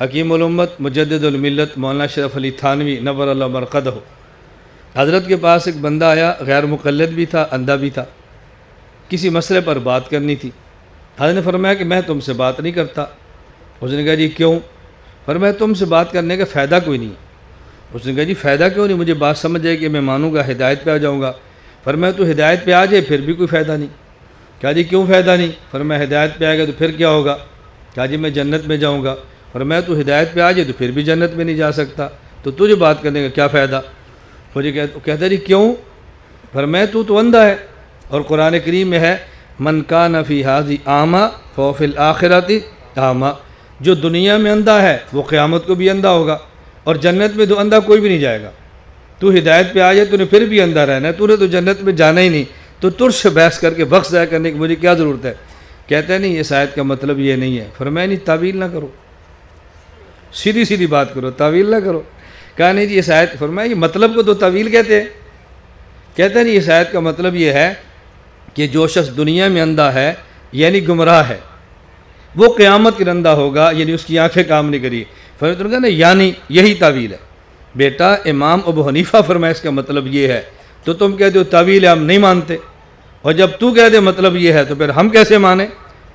حکیم الامت مجدد الملت مولانا اشرف علی تھانوی نور اللہ مرقدہ، حضرت کے پاس ایک بندہ آیا، غیر مقلد بھی تھا، اندھا بھی تھا، کسی مسئلے پر بات کرنی تھی۔ حضرت نے فرمایا کہ میں تم سے بات نہیں کرتا۔ اس نے کہا جی کیوں؟ فرمایا تم سے بات کرنے کا فائدہ کوئی نہیں۔ اس نے کہا جی فائدہ کیوں نہیں؟ مجھے بات سمجھ جائے کہ میں مانوں گا، ہدایت پہ آ جاؤں گا۔ فرمایا تو ہدایت پہ آ جائے پھر بھی کوئی فائدہ نہیں۔ کہا جی کیوں فائدہ نہیں؟ فرمایا ہدایت پہ آئے گا تو پھر کیا ہوگا؟ کہا جی میں جنت میں جاؤں گا۔ فرمایا تو ہدایت پہ آ جائے تو پھر بھی جنت میں نہیں جا سکتا، تو تجھے بات کرنے کا کیا فائدہ؟ مجھے کہتا جی کیوں؟ فرمایا تو اندھا ہے، اور قرآن کریم میں ہے من کان فی ھذہ اعمیٰ فہو فی الآخرۃ اعمیٰ، جو دنیا میں اندھا ہے وہ قیامت کو بھی اندھا ہوگا، اور جنت میں تو اندھا کوئی بھی نہیں جائے گا۔ تو ہدایت پہ آ جائے تو نے پھر بھی اندھا رہنا ہے، تو نے تو جنت میں جانا ہی نہیں، تو تجھ سے بحث کر کے وقت ضائع کرنے کی مجھے کیا ضرورت ہے؟ کہتا ہے نہیں اس آیت کا مطلب یہ نہیں ہے۔ فرمایا نہیں تعویل نہ کرو، سیدھی سیدھی بات کرو، تعویل نہ کرو۔ کہا نہیں جی اس آیت، فرمایا یہ مطلب کو تو تعویل کہتے ہیں۔ کہتا ہے نہیں اس آیت کا مطلب یہ ہے کہ جو شخص دنیا میں اندھا ہے یعنی گمراہ ہے، وہ قیامت کے اندھا ہوگا، یعنی اس کی آنکھیں کام نہیں کری۔ فرمایا تو کہا نا یعنی یہی تعویل ہے۔ بیٹا امام ابو حنیفہ فرمایا اس کا مطلب یہ ہے، تو تم کہتے ہو تعویل ہے ہم نہیں مانتے، اور جب تو کہہ دے مطلب یہ ہے تو پھر ہم کیسے مانیں؟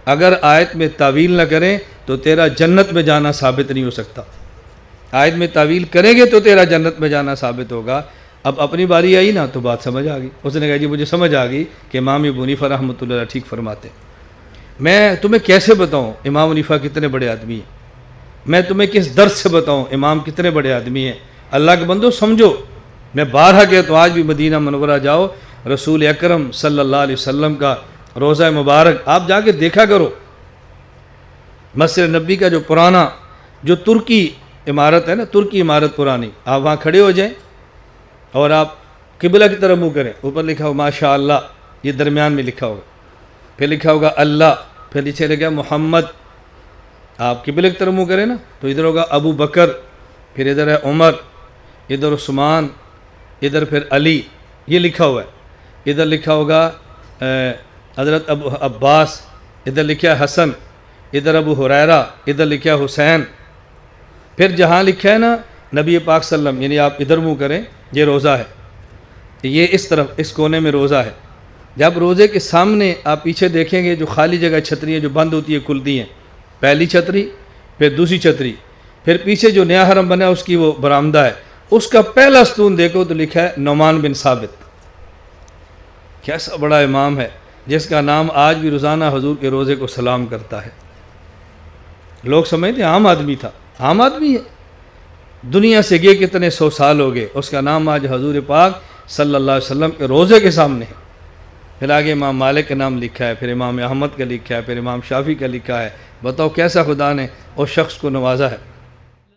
اگر آیت میں تعویل نہ کریں تو تیرا جنت میں جانا ثابت نہیں ہو سکتا۔ آیت میں تعویل کریں گے تو تیرا جنت میں جانا ثابت ہوگا۔ اب اپنی باری آئی نا تو بات سمجھ آ گئی۔ اس نے کہا جی مجھے سمجھ آ گئی کہ امام ابو حنیفہ رحمۃ اللہ ٹھیک فرماتے۔ میں تمہیں کیسے بتاؤں امام حنیفہ کتنے بڑے آدمی ہیں؟ میں تمہیں کس درس سے بتاؤں امام کتنے بڑے آدمی ہیں؟ اللہ کے بندو سمجھو، میں بارہا کہتا ہوں آج بھی مدینہ منورہ جاؤ، رسول اکرم صلی اللہ علیہ وسلم کا روضہ مبارک آپ جا کے دیکھا کرو۔ مسجد نبی کا جو پرانا جو ترکی عمارت ہے نا، ترکی عمارت پرانی، آپ وہاں کھڑے ہو جائیں اور آپ قبلہ کی طرف منہ کریں، اوپر لکھا ہو ماشاء اللہ، یہ درمیان میں لکھا ہوگا، پھر لکھا ہوگا اللہ، پھر نیچے لکھا محمد۔ آپ قبلہ کی طرف منہ کریں نا تو ادھر ہوگا ابو بکر، پھر ادھر ہے عمر، ادھر عثمان، ادھر پھر علی، یہ لکھا ہوا ہے۔ ادھر لکھا ہوگا حضرت ابو عباس، ادھر لکھا ہے حسن، ادھر ابو ہریرہ، ادھر لکھا ہے حسین۔ پھر جہاں لکھا ہے نا نبی پاک صلی اللہ علیہ وسلم، یعنی آپ ادھر منہ کریں، یہ روضہ ہے، یہ اس طرف اس کونے میں روضہ ہے۔ جب روضے کے سامنے آپ پیچھے دیکھیں گے جو خالی جگہ چھتریاں جو بند ہوتی ہے کھلتی ہیں، پہلی چھتری، پھر دوسری چھتری، پھر پیچھے جو نیا حرم بنا ہے اس کی وہ برآمدہ ہے، اس کا پہلا ستون دیکھو تو لکھا ہے نعمان بن ثابت۔ کیسا بڑا امام ہے جس کا نام آج بھی روزانہ حضور کے روضے کو سلام کرتا ہے۔ لوگ سمجھتے ہیں عام آدمی تھا، عام آدمی ہے، دنیا سے گئے کتنے 100 سال ہو گئے، اس کا نام آج حضور پاک صلی اللہ علیہ وسلم کے روضے کے سامنے ہے۔ پھر آگے امام مالک کا نام لکھا ہے، پھر امام احمد کا لکھا ہے، پھر امام شافعی کا لکھا ہے۔ بتاؤ کیسا خدا نے اس شخص کو نوازا ہے۔